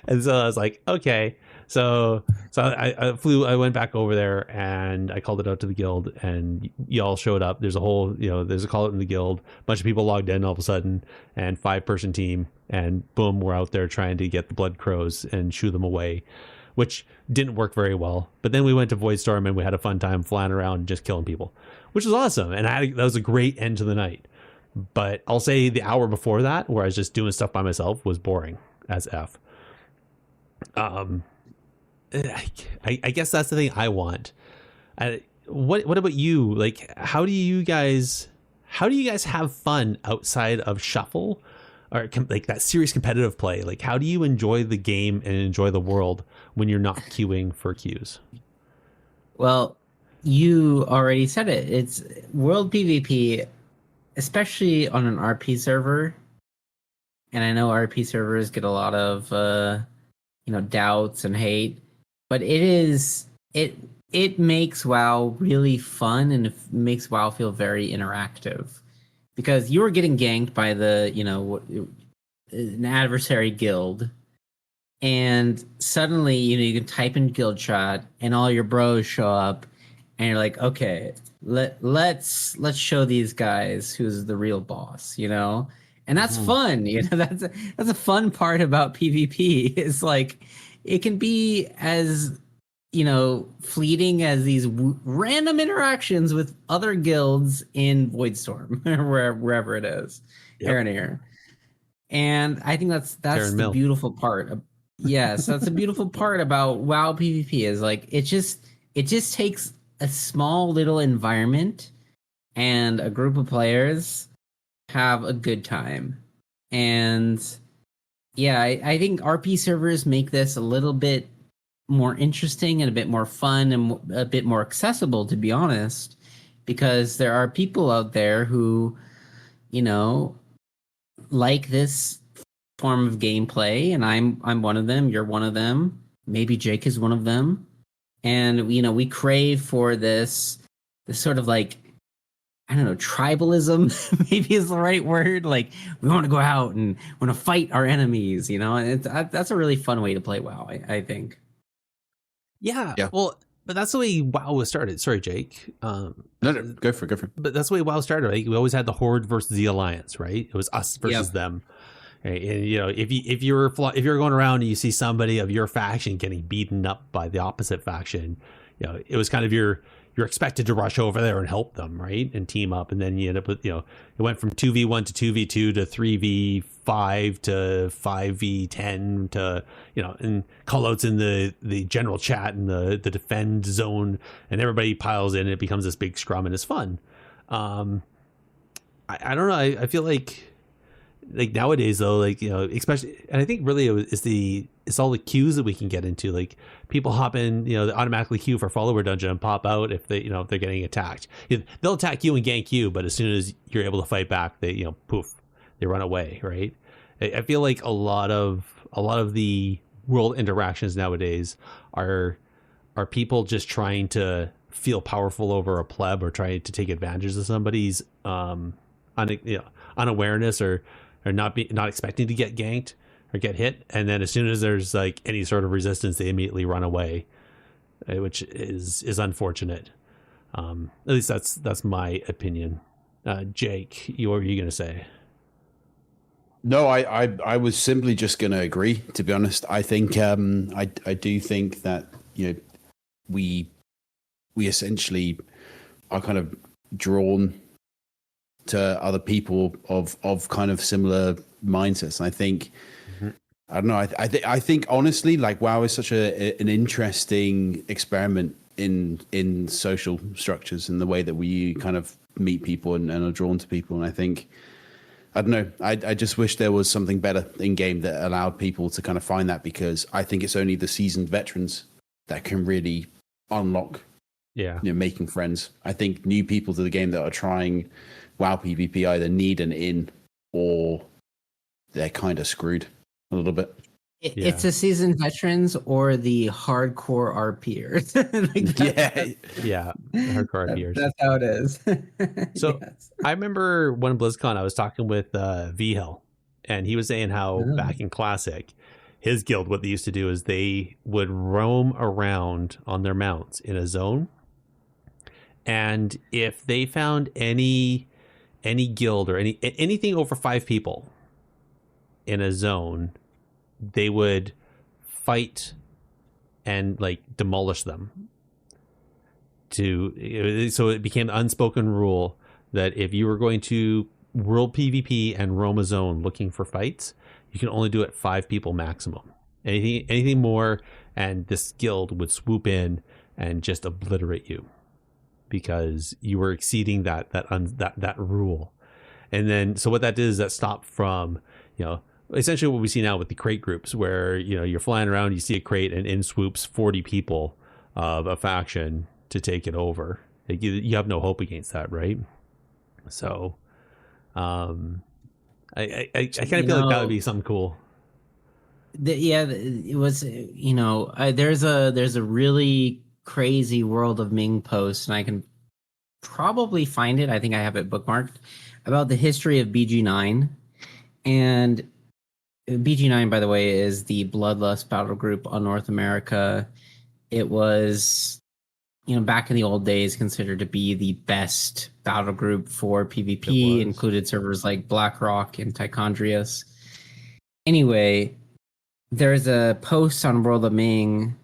And so I was like, okay. So I went back over there and I called it out to the guild, and y'all showed up. There's a whole, there's a call out in the guild. A bunch of people logged in all of a sudden, and 5-person team, and boom, we're out there trying to get the Blood Crows and shoo them away, which didn't work very well. But then we went to Voidstorm and we had a fun time flying around and just killing people, which was awesome. And that was a great end to the night. But I'll say the hour before that, where I was just doing stuff by myself, was boring as F. I guess that's the thing I want. What about you? Like, how do you guys have fun outside of Shuffle, or like that serious competitive play? Like, how do you enjoy the game and enjoy the world when you're not queuing for queues? Well, you already said it. It's World PvP, especially on an RP server. And I know RP servers get a lot of doubts and hate, but it makes WoW really fun, and it makes WoW feel very interactive, because you were getting ganked by an adversary guild, and suddenly you can type in guild chat and all your bros show up, and you're like, okay, let's show these guys who's the real boss, and that's fun. That's a fun part about PvP. It's like, it can be as fleeting as these random interactions with other guilds in Voidstorm, wherever it is, Aranir. And I think that's the beautiful part. Yes, that's a beautiful part about WoW PvP, is like, it just takes a small little environment and a group of players have a good time. And yeah, I think RP servers make this a little bit more interesting and a bit more fun and a bit more accessible, to be honest, because there are people out there who, like this form of gameplay, and I'm one of them, you're one of them, maybe Jake is one of them. And we crave for this sort of, like, I don't know, tribalism maybe is the right word. Like, we want to go out and want to fight our enemies, and that's a really fun way to play WoW, I think. Yeah. Well, but that's the way WoW was started. Sorry, Jake. No, go for it. But that's the way WoW started, right? We always had the Horde versus the Alliance, right? It was us versus them. Right? And if you're going around and you see somebody of your faction getting beaten up by the opposite faction, it was kind of you're expected to rush over there and help them, right? And team up. And then you end up with, it went from 2v1 to 2v2 to 3v5 to 5v10 to, and callouts in the general chat and the defend zone, and everybody piles in and it becomes this big scrum and it's fun. I don't know. I feel like nowadays though, especially, and I think really it's all the queues that we can get into. Like, people hop in, they automatically queue for follower dungeon and pop out if they, if they're getting attacked. They'll attack you and gank you, but as soon as you're able to fight back, they, poof, they run away, right? I feel like a lot of the world interactions nowadays are people just trying to feel powerful over a pleb, or trying to take advantage of somebody's unawareness, or not expecting to get ganked or get hit, and then as soon as there's like any sort of resistance, they immediately run away, which is unfortunate. At least that's my opinion. Jake, what were you going to say? No, I was simply just going to agree, to be honest. I think I do think that we essentially are kind of drawn to other people of kind of similar mindsets. And I think I don't know. I think honestly, like, WoW is such an interesting experiment in social structures and the way that we kind of meet people and are drawn to people. And I think, I don't know, I just wish there was something better in game that allowed people to kind of find that, because I think it's only the seasoned veterans that can really unlock, making friends. I think new people to the game that are trying WoW PvP either need an in, or they're kind of screwed a little bit. It's the seasoned veterans or the hardcore RPers. Hardcore RPers. That's how it is. So I remember when BlizzCon, I was talking with VHL, and he was saying how back in Classic, his guild, what they used to do is they would roam around on their mounts in a zone, and if they found any guild or anything over 5 people in a zone, they would fight and like demolish them. So it became an unspoken rule that if you were going to world PvP and roam a zone looking for fights, you can only do it 5 people maximum. Anything more, and this guild would swoop in and just obliterate you because you were exceeding that rule. And then so what that did is that stopped from, essentially what we see now with the crate groups, where you're flying around, you see a crate, and in swoops 40 people of a faction to take it over. You have no hope against that, right? So I kind of feel like that would be something cool. It was, there's a really crazy World of Ming post, and I can probably find it, I think I have it bookmarked, about the history of BG9. And BG9, by the way, is the Bloodlust battle group on North America. It was, back in the old days, considered to be the best battle group for PvP, included servers like BlackRock and Tichondrius. Anyway, there's a post on World of Ming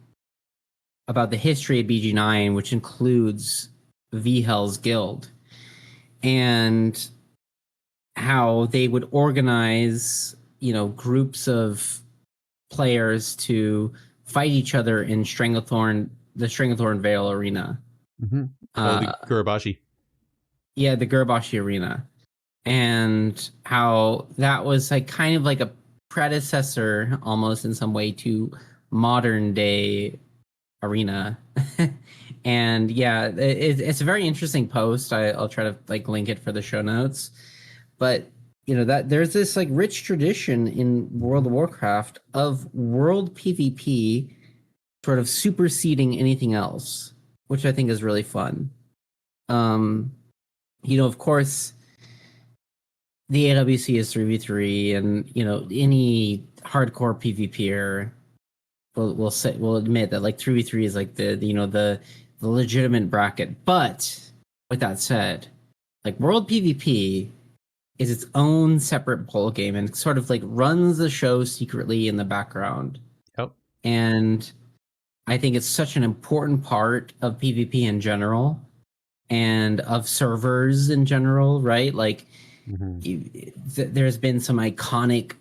about the history of BG9, which includes VHL's guild, and how they would organize groups of players to fight each other in the Stranglethorn Vale arena. Mm-hmm. The Gurabashi. Yeah, the Gurabashi arena. And how that was like kind of like a predecessor almost in some way to modern day arena. And it's a very interesting post. I'll try to link it for the show notes. But that there's this rich tradition in World of Warcraft of world PvP sort of superseding anything else, which I think is really fun. Of course, the AWC is 3v3, and any hardcore PvPer will admit that 3v3 is the legitimate bracket. But with that said, world PvP is its own separate bowl game, and sort of runs the show secretly in the background. Yep. And I think it's such an important part of PvP in general, and of servers in general, right? There's been some iconic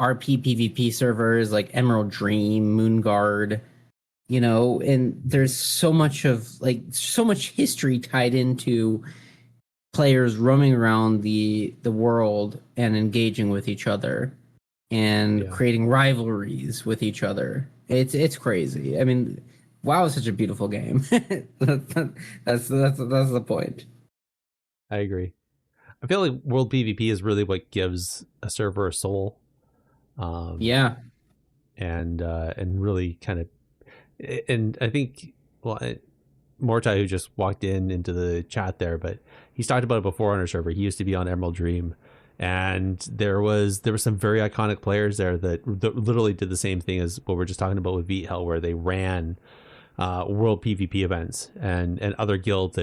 RP PvP servers like Emerald Dream, Moonguard, and there's so much history tied into players roaming around the world and engaging with each other and creating rivalries with each other. It's crazy. I mean, WoW is such a beautiful game. That's the point. I agree. I feel like world PvP is really what gives a server a soul. And really kind of, and I think, Mortai, who just walked into the chat there, but he's talked about it before on our server. He used to be on Emerald Dream, and there were some very iconic players there that literally did the same thing as what we're just talking about with VHL, where they ran world PvP events and other guilds.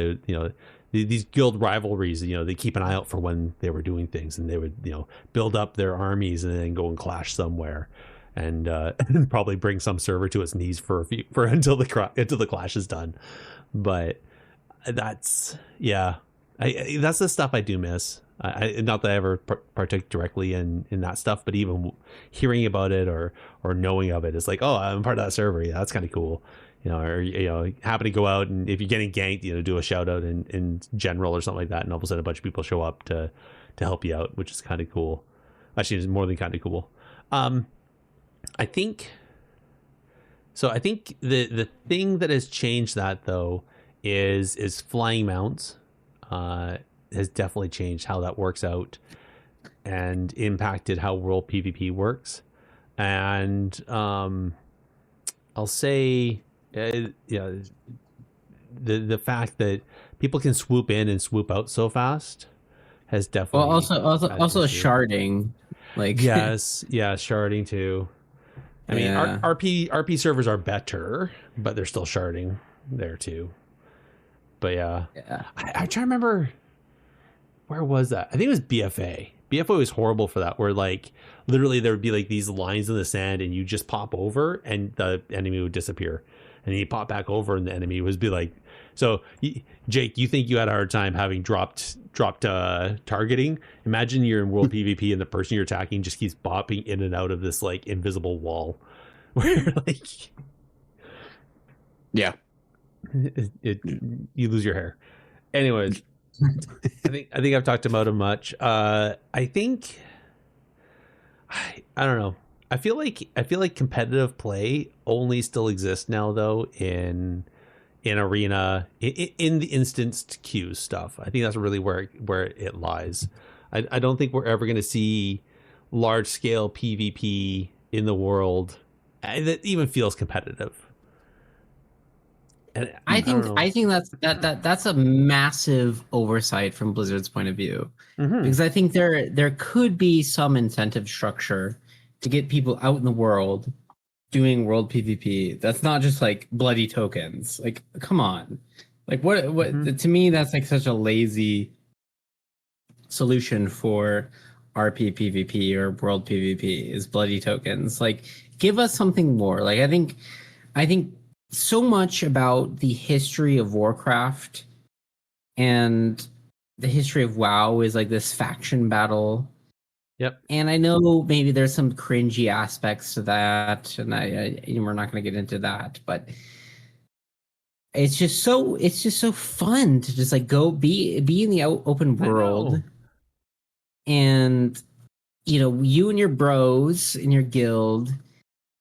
These guild rivalries, they keep an eye out for when they were doing things, and they would build up their armies and then go and clash somewhere, and probably bring some server to its knees until the clash is done. But that's that's the stuff I do miss. I not that I ever partook directly in that stuff, but even hearing about it or knowing of it, it's like, oh, I'm part of that server. Yeah, that's kind of cool. or happen to go out, and if you're getting ganked, do a shout out in general or something like that, and all of a sudden a bunch of people show up to help you out, which is kind of cool. Actually, it's more than kind of cool. I think the thing that has changed that though is flying mounts. Has definitely changed how that works out and impacted how world PvP works. And I'll say, the fact that people can swoop in and swoop out so fast has definitely. Well, also sharding, like yes, sharding too. I mean, RP servers are better, but they're still sharding there too. But yeah. I try to remember, where was that? I think it was BFA. BFA was horrible for that, where like literally there would be like these lines in the sand, and you just pop over, and the enemy would disappear, and then you pop back over, and the enemy would be like. So, Jake, you think you had a hard time having dropped targeting? Imagine you're in world PvP, and the person you're attacking just keeps bopping in and out of this like invisible wall, where like, yeah, you lose your hair. Anyways, I think I've talked about him much. I think I don't know. I feel like competitive play only still exists now though in arena, in the instanced queue stuff. I think that's really where it lies. I don't think we're ever going to see large scale PvP in the world that even feels competitive. And I think that's a massive oversight from Blizzard's point of view, because I think there could be some incentive structure to get people out in the world doing world PvP. That's not just like bloody tokens. Like, come on, like what to me that's like such a lazy solution for RP PvP or world PvP is bloody tokens. Like, give us something more. Like, I think so much about the history of Warcraft and the history of WoW is like this faction battle. Yep. And I know maybe there's some cringy aspects to that, and we're not going to get into that, but it's just so fun to just like go be in the open world, and you and your bros in your guild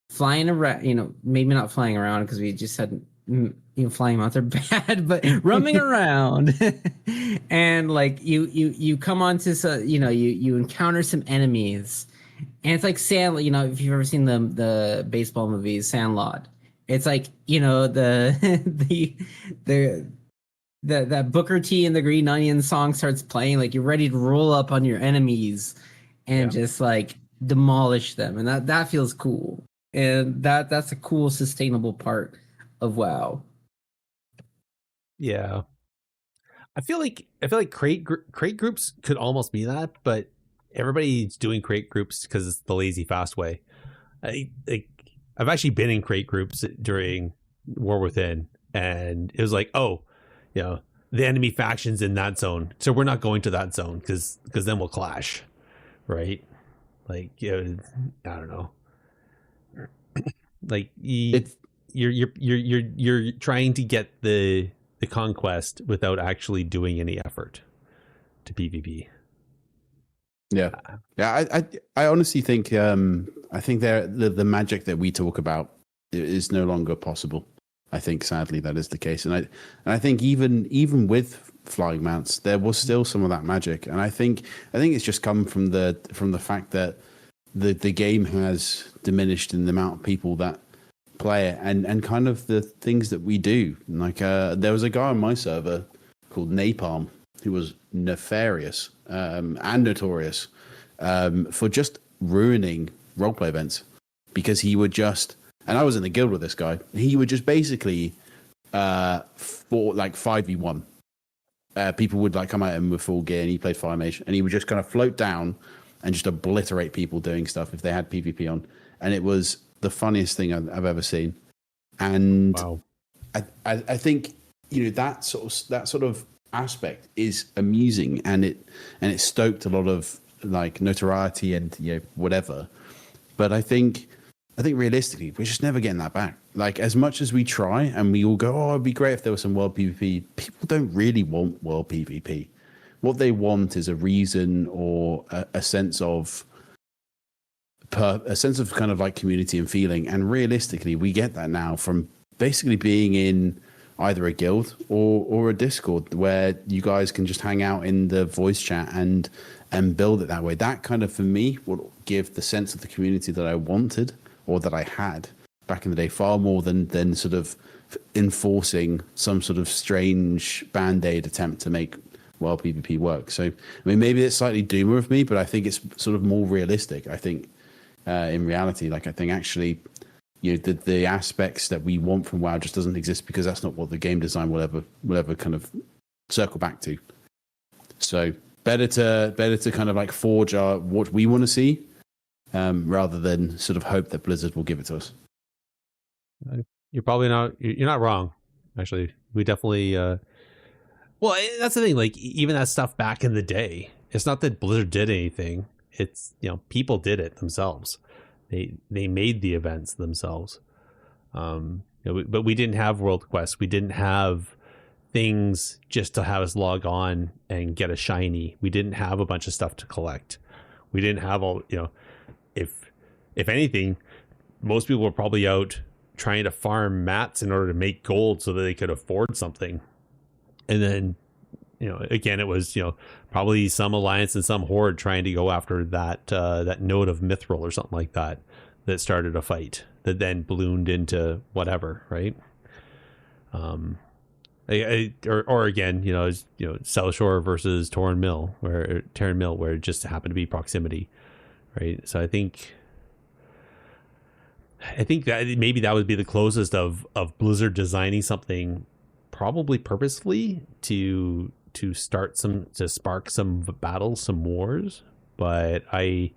flying around, maybe not flying around because we just said flying mounts are bad, but roaming around and like you come onto you encounter some enemies, and it's like Sand, if you've ever seen the baseball movies Sandlot, it's like the that Booker T and the Green Onion song starts playing, like you're ready to roll up on your enemies and just like demolish them, and that feels cool. And that's a cool, sustainable part of WoW. Yeah, I feel like crate groups could almost be that, but everybody's doing crate groups because it's the lazy, fast way. I've actually been in crate groups during War Within, and it was like, the enemy faction's in that zone, so we're not going to that zone because then we'll clash, right? Like, I don't know. Like you're trying to get the conquest without actually doing any effort to PvP. Yeah. I honestly think I think the magic that we talk about is no longer possible. I think sadly that is the case, and I think even with flying mounts there was still some of that magic, and I think it's just come from the fact that the game has diminished in the amount of people that play it, and kind of the things that we do. Like there was a guy on my server called Napalm who was nefarious and notorious for just ruining roleplay events, because he would just, and I was in the guild with this guy, he would just basically for like 5v1 people would like come at him with full gear, and he played Fire Mage, and he would just kind of float down and just obliterate people doing stuff if they had PvP on. And it was the funniest thing I've ever seen. And wow. I think that sort of aspect is amusing, and it stoked a lot of like notoriety and whatever. But I think realistically we're just never getting that back. like as much as we try and we all go, oh, it'd be great if there was some world PvP. People don't really want world PvP. What they want is a reason or a sense of kind of like community and feeling. And realistically, we get that now from basically being in either a guild or a Discord where you guys can just hang out in the voice chat and build it that way. That kind of, for me, would give the sense of the community that I wanted or that I had back in the day far more than sort of enforcing some sort of strange band-aid attempt to make world PvP work. So, I mean, maybe it's slightly doomer of me, but I think it's sort of more realistic. I think in reality, like I think actually, you know, the aspects that we want from WoW just doesn't exist because that's not what the game design will ever kind of circle back to. So better to kind of like forge what we want to see rather than sort of hope that Blizzard will give it to us. You're probably you're not wrong. Actually, we definitely well, that's the thing, like even that stuff back in the day, it's not that Blizzard did anything. It's, you know, people did it themselves. They made the events themselves. You know, but we didn't have World Quest. We didn't have things just to have us log on and get a shiny. We didn't have a bunch of stuff to collect. We didn't have all, you know, if anything, most people were probably out trying to farm mats in order to make gold so that they could afford something. And then, you know, again, it was, you know, probably some alliance and some horde trying to go after that node of mithril or something like that started a fight that then ballooned into whatever, right? Or again, you know, South Shore versus Terran Mill, where it just happened to be proximity, right? So I think that maybe that would be the closest of Blizzard designing something probably purposefully to spark some battles, some wars. But I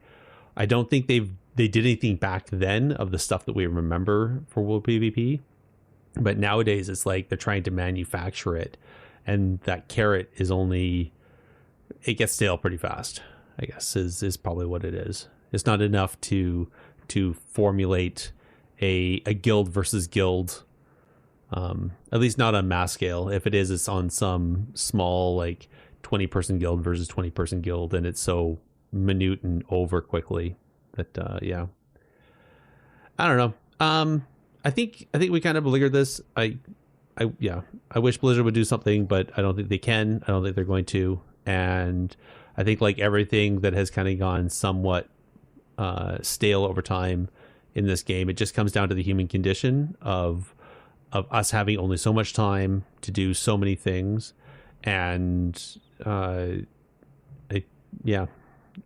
don't think they did anything back then of the stuff that we remember for World PvP. But nowadays it's like they're trying to manufacture it, and that carrot it gets stale pretty fast, I guess is probably what it is. It's not enough to formulate a guild versus guild, at least not on mass scale. If it is, it's on some small like 20-person guild versus 20-person guild, and it's so minute and over quickly that yeah, I don't know. I think we kind of beleaguered this. I wish Blizzard would do something, but I don't think they can. I don't think they're going to. And I think like everything that has kind of gone somewhat stale over time in this game, it just comes down to the human condition of us having only so much time to do so many things. And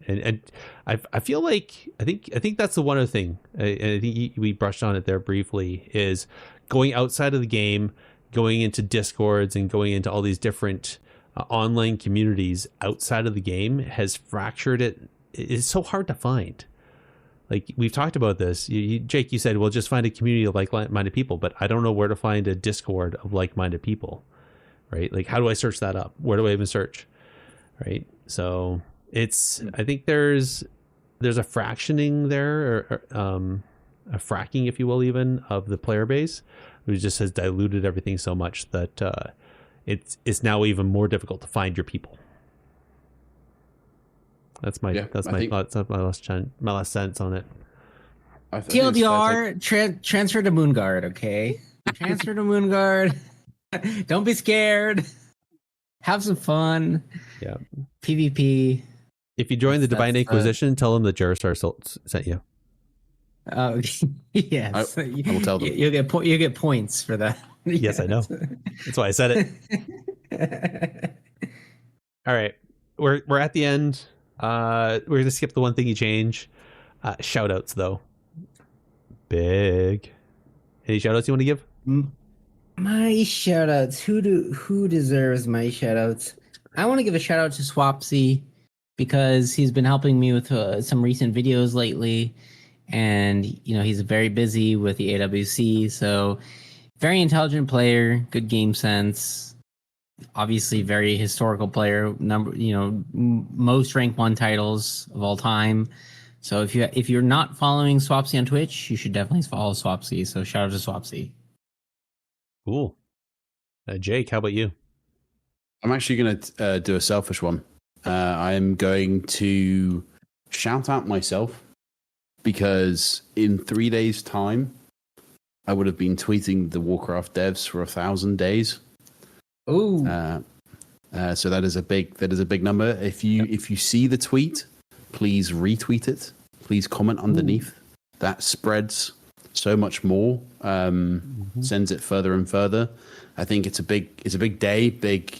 and I feel like I think that's the one other thing. I think we brushed on it there briefly, is going outside of the game, going into Discords and going into all these different online communities outside of the game has fractured it. It's so hard to find. Like we've talked about this, Jake, you said, well, just find a community of like-minded people, but I don't know where to find a Discord of like-minded people, right? Like, how do I search that up? Where do I even search? Right. So I think there's a fractioning there, or a fracking, if you will, even of the player base, who just has diluted everything so much that it's now even more difficult to find your people. That's my thoughts. That's my last sentence on it. TLDR, transfer to Moonguard, okay? Transfer to Moonguard. Don't be scared. Have some fun. Yeah. PvP. If you join the Divine Inquisition, tell them that Jarostar sent you. Oh, yes. I will tell them. You get points for that. Yes, I know. That's why I said it. All right, we're at the end. We're gonna skip the one thing you change. Shout outs though. Big. Any shout outs you want to give? My shout outs. Who deserves my shout outs? I want to give a shout out to Swapsy, because he's been helping me with some recent videos lately, and you know, he's very busy with the AWC, so very intelligent player, good game sense, obviously very historical player, most rank 1 titles of all time. So if you're not following Swapsy on Twitch, you should definitely follow Swapsy. So shout out to Swapsy. Cool. Jake, how about you? I'm actually going to do a selfish one. I'm going to shout out myself because in 3 days' time, I would have been tweeting the Warcraft devs for 1,000 days. Oh, so that is a big number. If you see the tweet, please retweet it. Please comment underneath. Ooh. That spreads so much more. Sends it further and further. I think it's a big day,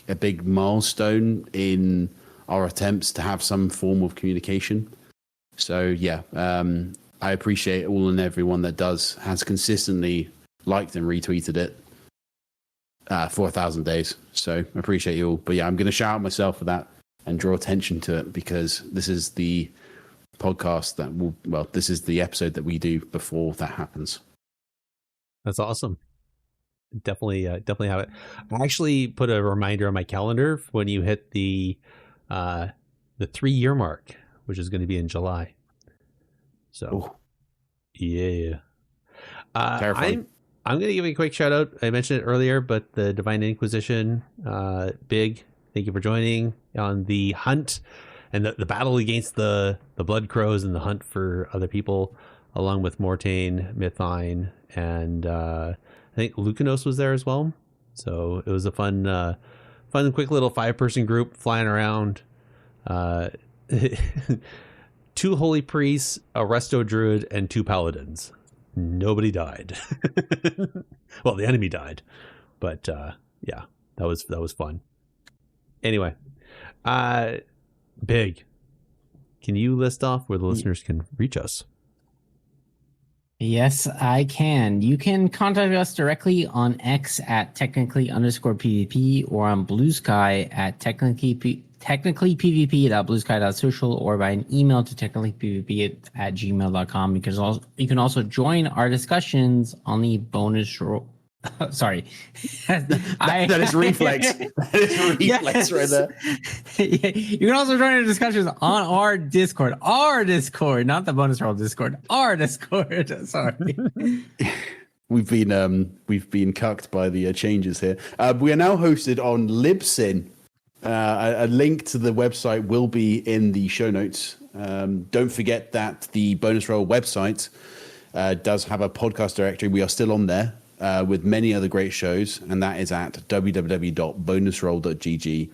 a big milestone in our attempts to have some form of communication. So yeah, I appreciate all and everyone that has consistently liked and retweeted it for 1,000 days. So I appreciate you all. But yeah, I'm going to shout out myself for that and draw attention to it because this is the podcast this is the episode that we do before that happens. That's awesome. Definitely have it. I actually put a reminder on my calendar when you hit the 3-year mark, which is going to be in July. So, yeah. I'm going to give you a quick shout out. I mentioned it earlier, but the Divine Inquisition, big. Thank you for joining on the hunt and the battle against the Blood Crows and the hunt for other people, along with Mortain, Mythine, and I think Lucanos was there as well. So it was a fun, quick little 5-person group flying around. 2 holy priests, a resto druid, and 2 paladins. Nobody died. Well, the enemy died, but yeah, that was fun. Anyway, Big, can you list off where the listeners can reach us? Yes, I can. You can contact us directly on X at technically_PvP or on Blue Sky at technicallypvp.bluesky.social or by an email to technicallypvp@gmail.com. You can also join our discussions on the bonus roll. Sorry. that is reflex. That is reflex right there. You can also join our discussions on our Discord. Our Discord, not the bonus roll Discord. Our Discord. Sorry. We've been cucked by the changes here. We are now hosted on Libsyn. A link to the website will be in the show notes. Don't forget that the bonus roll website does have a podcast directory. We are still on there. With many other great shows, and that is at www.bonusroll.gg.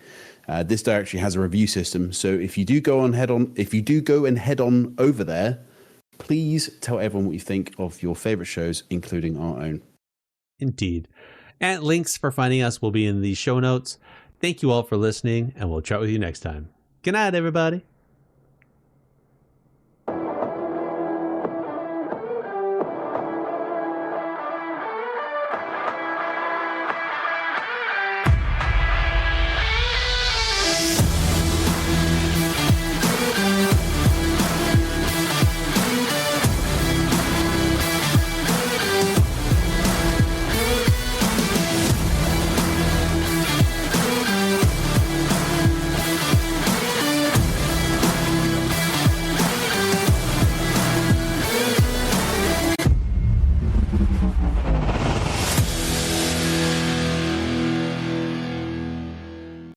This directory has a review system, so if you do go and head on over there, please tell everyone what you think of your favorite shows, including our own. Indeed. And links for finding us will be in the show notes. Thank you all for listening, and we'll chat with you next time. Good night, everybody.